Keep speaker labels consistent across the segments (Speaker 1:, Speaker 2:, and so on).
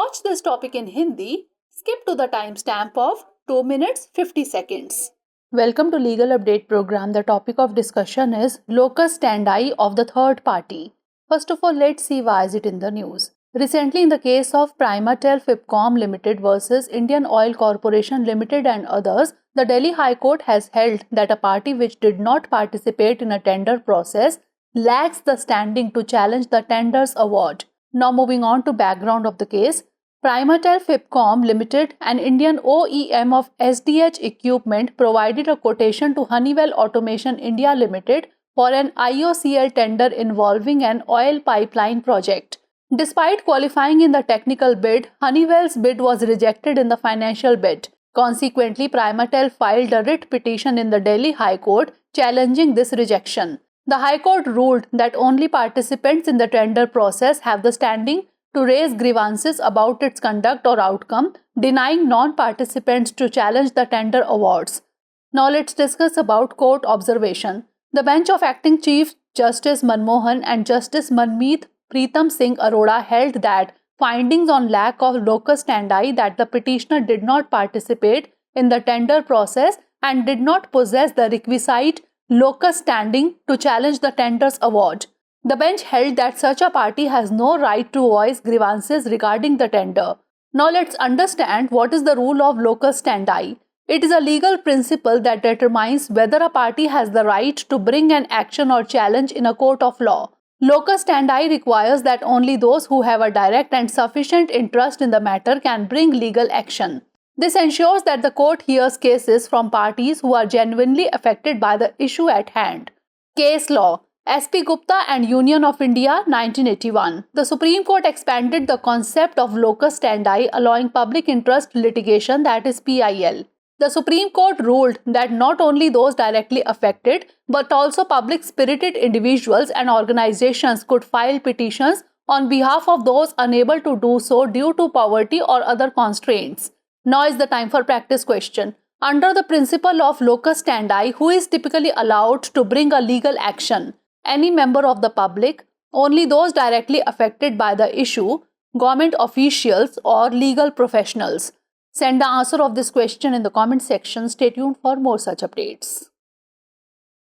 Speaker 1: watch this topic in Hindi, skip to the timestamp of 2 minutes 50 seconds. Welcome to Legal Update program. The topic of discussion is locus standi of the third party. First of all, let's see why is it in the news. Recently, in the case of Primatel Fipcom Limited versus Indian Oil Corporation Limited and others, the Delhi High Court has held that a party which did not participate in a tender process lacks the standing to challenge the tender's award. Now moving on to background of the case, Primatel Fipcom Limited, an Indian OEM of SDH equipment, provided a quotation to Honeywell Automation India Limited for an IOCL tender involving an oil pipeline project. Despite qualifying in the technical bid, Honeywell's bid was rejected in the financial bid. Consequently, Primatel filed a writ petition in the Delhi High Court challenging this rejection. The High Court ruled that only participants in the tender process have the standing to raise grievances about its conduct or outcome, denying non-participants to challenge the tender awards. Now let's discuss about court observation. The bench of Acting Chief Justice Manmohan and Justice Manmeet Preetam Singh Arora held that findings on lack of locus standi, that the petitioner did not participate in the tender process and did not possess the requisite locus standing to challenge the tender's award. The bench held that such a party has no right to voice grievances regarding the tender. Now let's understand what is the rule of locus standi. It is a legal principle that determines whether a party has the right to bring an action or challenge in a court of law. Locus standi requires that only those who have a direct and sufficient interest in the matter can bring legal action. This ensures that the court hears cases from parties who are genuinely affected by the issue at hand. Case law. S.P. Gupta and Union of India, 1981. The Supreme Court expanded the concept of locus standi, allowing public interest litigation, that is PIL. The Supreme Court ruled that not only those directly affected, but also public-spirited individuals and organizations could file petitions on behalf of those unable to do so due to poverty or other constraints. Now is the time for practice question. Under the principle of locus standi, who is typically allowed to bring a legal action? Any member of the public, only those directly affected by the issue, government officials or legal professionals? Send the answer of this question in the comment section. Stay tuned for more such updates.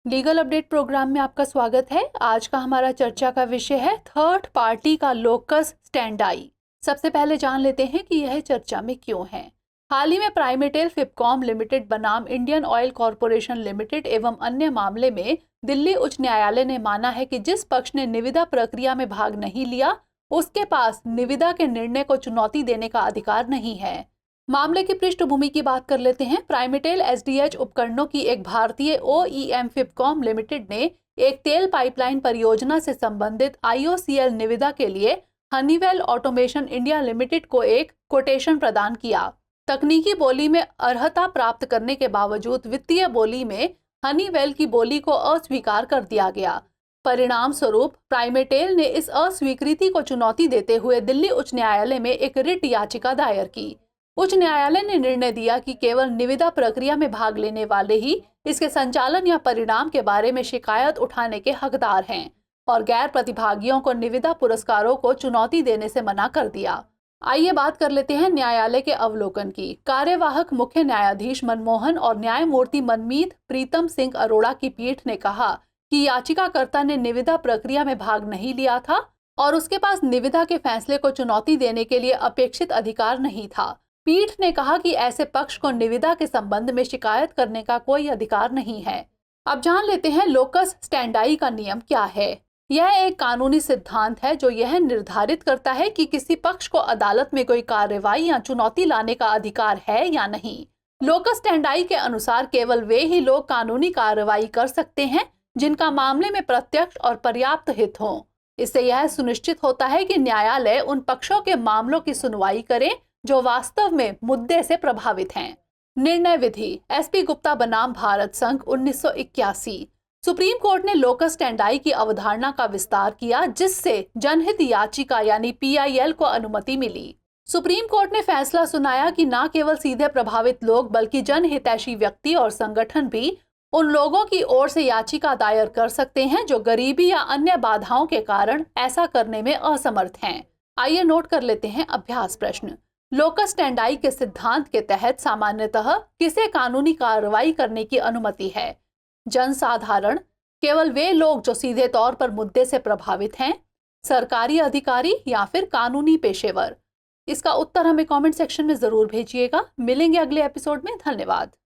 Speaker 1: Legal update program में आपका स्वागत है। आज का हमारा चर्चा का विषय है थर्ड पार्टी का लोकस स्टैंडाई। सबसे पहले जान लेते हैं कि यह चर्चा में क्यों है। हाल ही में प्राइमेटेल फिपकॉम लिमिटेड बनाम इंडियन ऑयल कॉरपोरेशन लिमिटेड एवं अन्य मामले में दिल्ली उच्च न्यायालय ने माना है कि जिस पक्ष ने निविदा प्रक्रिया में भाग नहीं लिया, उसके पास निविदा के निर्णय को चुनौती देने का अधिकार नहीं है। मामले की पृष्ठभूमि की बात कर लेते हैं। प्राइमेटेल एसडीएच उपकरणों की एक भारतीय ओईएम फिपकॉम लिमिटेड ने एक तेल पाइपलाइन परियोजना से संबंधित आईओसीएल निविदा के लिए हनीवेल ऑटोमेशन इंडिया लिमिटेड को एक कोटेशन प्रदान किया। तकनीकी बोली में अर्हता प्राप्त करने के बावजूद वित्तीय बोली में हनीवेल की बोली को अस्वीकार कर दिया गया। परिणाम स्वरूप प्राइमेटेल ने इस अस्वीकृति को चुनौती देते हुए दिल्ली उच्च न्यायालय में एक रिट याचिका दायर की। उच्च न्यायालय ने निर्णय दिया कि केवल निविदा प्रक्रिया में भाग लेने वाले ही इसके संचालन या परिणाम के बारे में शिकायत उठाने के हकदार हैं और गैर प्रतिभागियों को निविदा पुरस्कारों को चुनौती देने से मना कर दिया। आइए बात कर लेते हैं न्यायालय के अवलोकन की। कार्यवाहक मुख्य न्यायाधीश मनमोहन और न्यायमूर्ति मनमीत प्रीतम सिंह अरोड़ा की पीठ ने कहा कि याचिकाकर्ता ने निविदा प्रक्रिया में भाग नहीं लिया था और उसके पास निविदा के फैसले को चुनौती देने के लिए अपेक्षित अधिकार नहीं था। पीठ ने कहा कि ऐसे पक्ष को निविदा के संबंध में शिकायत करने का कोई अधिकार नहीं है। अब जान लेते हैं लोकस स्टैंडाई का नियम क्या है। यह एक कानूनी सिद्धांत है जो यह निर्धारित करता है कि किसी पक्ष को अदालत में कोई कार्रवाई या चुनौती लाने का अधिकार है या नहीं। लोकस स्टैंडाई के अनुसार केवल वे ही लोग कानूनी कार्रवाई कर सकते हैं जिनका मामले में प्रत्यक्ष और पर्याप्त हित हो। इससे यह सुनिश्चित होता है कि न्यायालय उन पक्षों के मामलों की सुनवाई करे जो वास्तव में मुद्दे से प्रभावित हैं। निर्णय विधि। एसपी गुप्ता बनाम भारत संघ 1981। सुप्रीम कोर्ट ने लोकस स्टैंडाई की अवधारणा का विस्तार किया जिससे जनहित याचिका यानी पीआईएल को अनुमति मिली। सुप्रीम कोर्ट ने फैसला सुनाया कि न केवल सीधे प्रभावित लोग बल्कि जनहितैषी व्यक्ति और संगठन भी उन लोगों की ओर से याचिका दायर कर सकते हैं जो गरीबी या अन्य बाधाओं के कारण ऐसा करने में असमर्थ हैं। आइए नोट कर लेते हैं अभ्यास प्रश्न। लोकस स्टैंडाई के सिद्धांत के तहत सामान्यतः किसे कानूनी कार्रवाई करने की अनुमति है? जनसाधारण, केवल वे लोग जो सीधे तौर पर मुद्दे से प्रभावित हैं, सरकारी अधिकारी या फिर कानूनी पेशेवर? इसका उत्तर हमें कमेंट सेक्शन में जरूर भेजिएगा। मिलेंगे अगले एपिसोड में। धन्यवाद।